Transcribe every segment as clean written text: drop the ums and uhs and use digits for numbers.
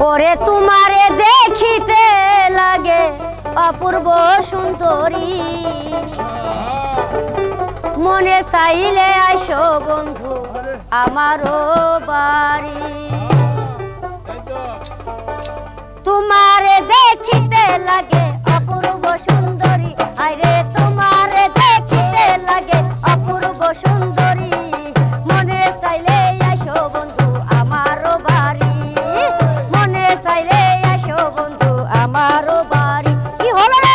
ওরে তোমারে দেখিতে লাগে অপূর্ব সুন্দরী, মনে চাইলে আইসো বন্ধু আমারও বাড়ি। তোমারে দেখিতে লাগে অপূর্ব সুন্দরী, আরে তোমারে দেখিতে লাগে অপূর্ব সুন্দরী, মনে চাইলে আইসো বন্ধু আমারও বাড়ি, মনে চাইলে আইসো বন্ধু আমারও বাড়ি। কি হলো রে?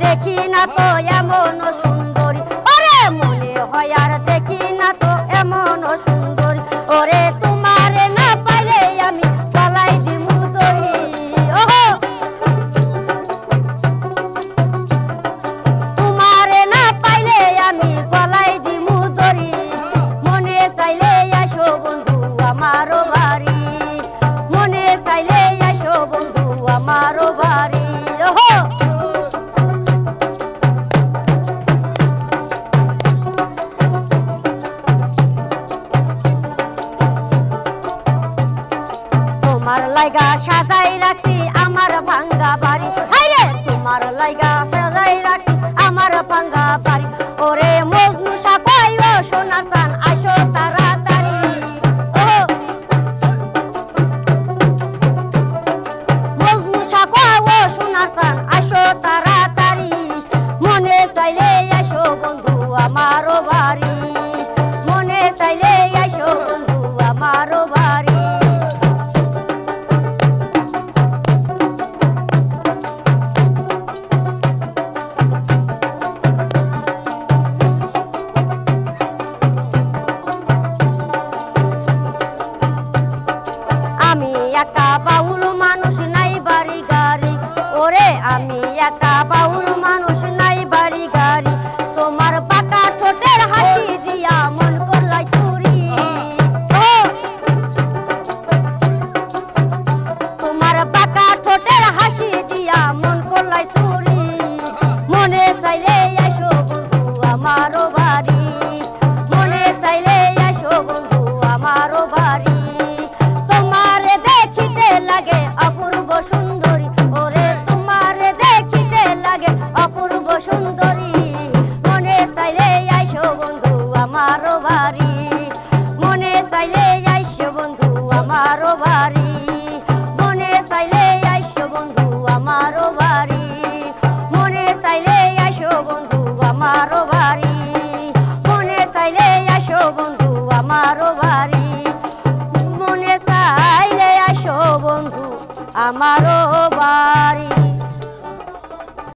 দেখি না তো এমন সুন্দরী, ওরে মনে হয় আর দেখি না তো এমন সুন্দরী, ওরে তোমারে না পাইলে আমি পালাই দিমু দড়ি। ওহো তোমারে না পাইলে আমি পালাই দিমু দড়ি, মনে চাইলে আসো বন্ধু আমারও বাড়ি, মনে চাইলে আসো বন্ধু আমারও বাড়ি। ওহো তোমার লাইগা সাজাই রাখছি আমার ভাঙ্গা বাড়ি, হাইরে তোমার লাইগা সাজাই রাখছি আমার ভাঙ্গা বাড়ি, ওরে মজনু সাপাই ও সোনার চান আসো তাড়াতাড়ি। ও মজনু সাপা ও সোনার চান আসো তাড়াতাড়ি, মনে চাইলে আসো বন্ধু আমারও বাড়ি, মনে চাইলে আসো বন্ধু আমারও বাড়ি। আমি একা বাউল মানুষ নাই বাড়ি গাড়ি, ওরে আমি একা বাউল মানুষ নাই বাড়ি গাড়ি, তোমার পাকা ঠোঁটের হাসি দিয়া মন করলাই চুরি। তোমার পাকা ঠোঁটের হাসি দিয়া মন করলাই চুরি, মনে চাইলে আসো বন্ধু আমারও বাড়ি, মনে চাইলে আসো বন্ধু আমারও বাড়ি। লাগে অপূর্ব সুন্দরী, ওরে তোমারে দেখিতে লাগে অপূর্ব সুন্দরী, মনে চাইলে আইসো বন্ধু আমারও বাড়ি, মনে চাইলে আইসো বন্ধু আমারও বাড়ি, মনে চাইলে আইসো বন্ধু আমারও বাড়ি, মনে চাইলে আইসো বন্ধু আমারও বাড়ি, মনে চাইলে আইসো বন্ধু আমারও বাড়ি, মনে চাইলে আসো বন্ধু আমারও বাড়ি।